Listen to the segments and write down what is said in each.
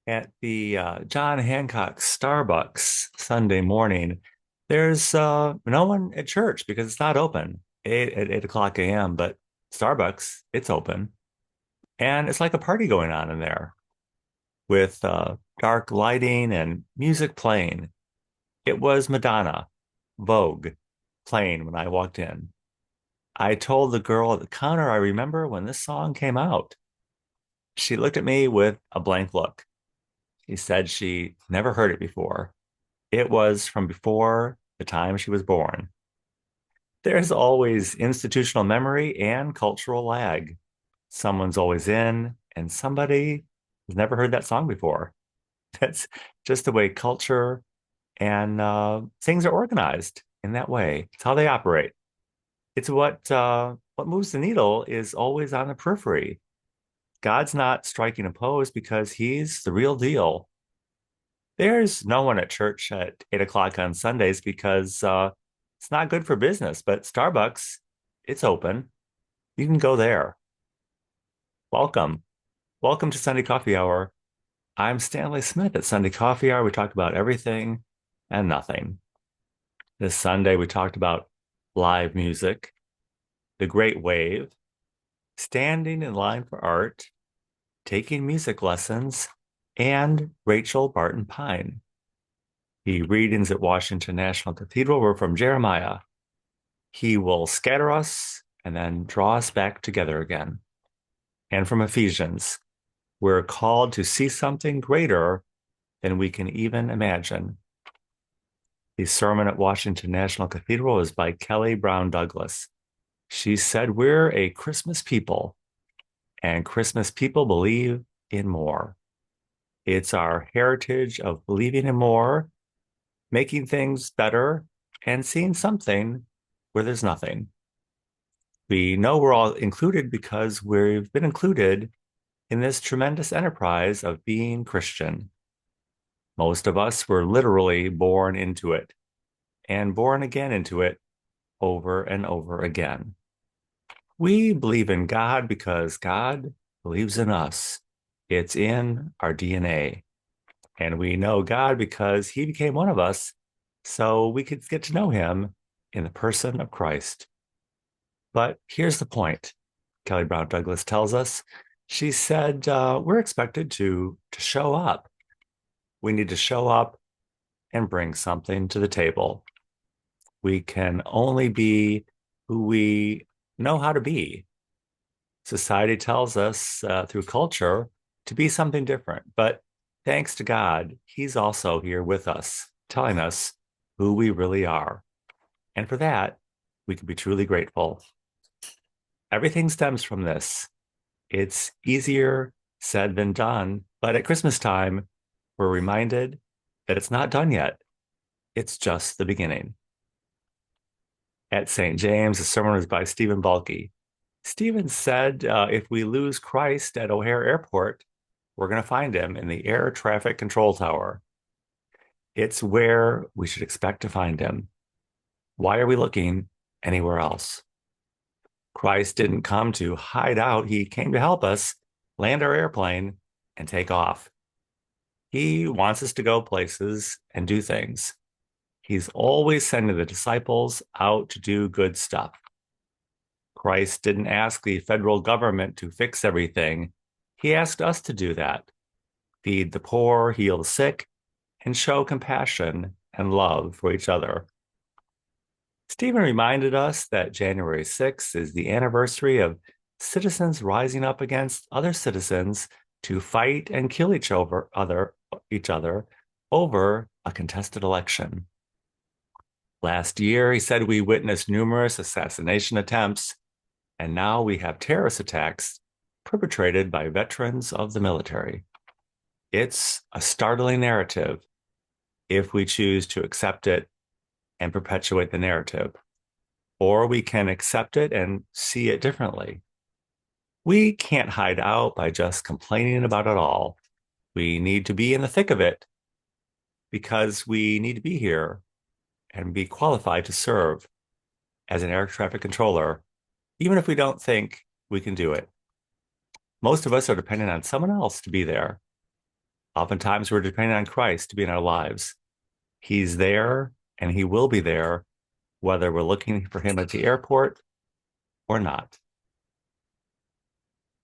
At the John Hancock Starbucks Sunday morning, there's no one at church because it's not open at 8 o'clock a.m. But Starbucks, it's open, and it's like a party going on in there with dark lighting and music playing. It was Madonna, Vogue, playing when I walked in. I told the girl at the counter I remember when this song came out. She looked at me with a blank look. She said she never heard it before. It was from before the time she was born. There's always institutional memory and cultural lag. Someone's always in, and somebody has never heard that song before. That's just the way culture and things are organized in that way. It's how they operate. It's what moves the needle is always on the periphery. God's not striking a pose because he's the real deal. There's no one at church at 8 o'clock on Sundays because it's not good for business. But Starbucks, it's open. You can go there. Welcome. Welcome to Sunday Coffee Hour. I'm Stanley Smith at Sunday Coffee Hour. We talk about everything and nothing. This Sunday, we talked about live music, the Great Wave, standing in line for art, taking music lessons, and Rachel Barton Pine. The readings at Washington National Cathedral were from Jeremiah. He will scatter us and then draw us back together again. And from Ephesians, we're called to see something greater than we can even imagine. The sermon at Washington National Cathedral is by Kelly Brown Douglas. She said, we're a Christmas people, and Christmas people believe in more. It's our heritage of believing in more, making things better, and seeing something where there's nothing. We know we're all included because we've been included in this tremendous enterprise of being Christian. Most of us were literally born into it and born again into it over and over again. We believe in God because God believes in us. It's in our DNA. And we know God because he became one of us so we could get to know him in the person of Christ. But here's the point. Kelly Brown Douglas tells us. She said, we're expected to show up. We need to show up and bring something to the table. We can only be who we know how to be. Society tells us through culture to be something different. But thanks to God, he's also here with us, telling us who we really are. And for that, we can be truly grateful. Everything stems from this. It's easier said than done, but at Christmas time, we're reminded that it's not done yet. It's just the beginning. At St. James, the sermon was by Stephen Balke. Stephen said, if we lose Christ at O'Hare Airport, we're going to find him in the air traffic control tower. It's where we should expect to find him. Why are we looking anywhere else? Christ didn't come to hide out. He came to help us land our airplane and take off. He wants us to go places and do things. He's always sending the disciples out to do good stuff. Christ didn't ask the federal government to fix everything. He asked us to do that. Feed the poor, heal the sick, and show compassion and love for each other. Stephen reminded us that January 6th is the anniversary of citizens rising up against other citizens to fight and kill each other over a contested election. Last year, he said we witnessed numerous assassination attempts, and now we have terrorist attacks perpetrated by veterans of the military. It's a startling narrative if we choose to accept it and perpetuate the narrative, or we can accept it and see it differently. We can't hide out by just complaining about it all. We need to be in the thick of it because we need to be here and be qualified to serve as an air traffic controller, even if we don't think we can do it. Most of us are dependent on someone else to be there. Oftentimes, we're depending on Christ to be in our lives. He's there and he will be there, whether we're looking for him at the airport or not.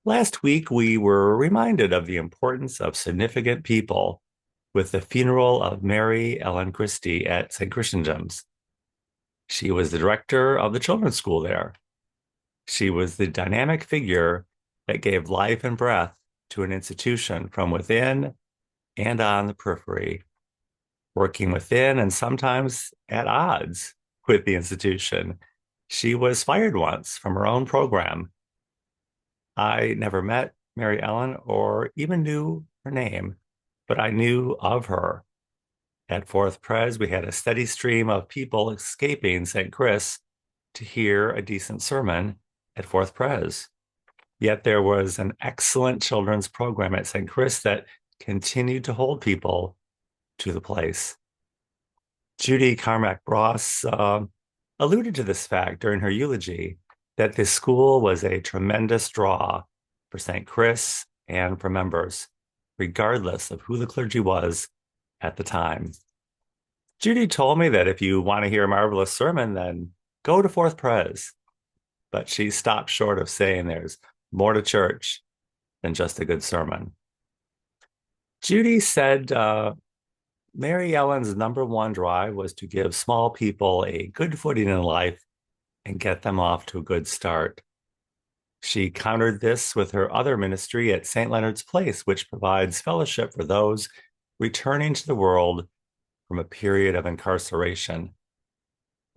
Last week, we were reminded of the importance of significant people with the funeral of Mary Ellen Christie at St. Chrysostom's. She was the director of the children's school there. She was the dynamic figure that gave life and breath to an institution from within and on the periphery, working within and sometimes at odds with the institution. She was fired once from her own program. I never met Mary Ellen or even knew her name, but I knew of her. At Fourth Pres, we had a steady stream of people escaping St. Chris to hear a decent sermon at Fourth Pres. Yet there was an excellent children's program at St. Chris that continued to hold people to the place. Judy Carmack Ross alluded to this fact during her eulogy, that this school was a tremendous draw for St. Chris and for members, regardless of who the clergy was at the time. Judy told me that if you want to hear a marvelous sermon, then go to Fourth Pres. But she stopped short of saying there's more to church than just a good sermon. Judy said Mary Ellen's number one drive was to give small people a good footing in life and get them off to a good start. She countered this with her other ministry at St. Leonard's Place, which provides fellowship for those returning to the world from a period of incarceration.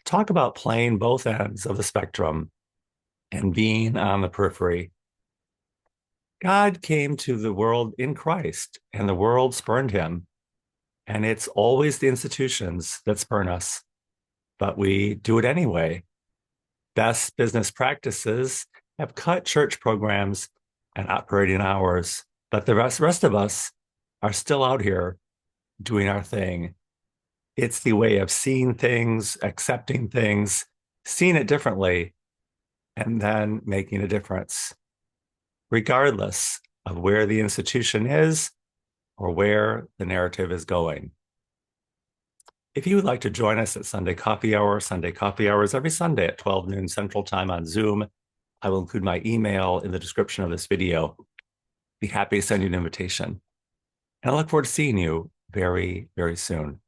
Talk about playing both ends of the spectrum and being on the periphery. God came to the world in Christ, and the world spurned him. And it's always the institutions that spurn us, but we do it anyway. Best business practices have cut church programs and operating hours, but the rest of us are still out here doing our thing. It's the way of seeing things, accepting things, seeing it differently, and then making a difference, regardless of where the institution is or where the narrative is going. If you would like to join us at Sunday Coffee Hour, Sunday Coffee Hours every Sunday at 12 noon Central Time on Zoom, I will include my email in the description of this video. Be happy to send you an invitation. And I look forward to seeing you very, very soon.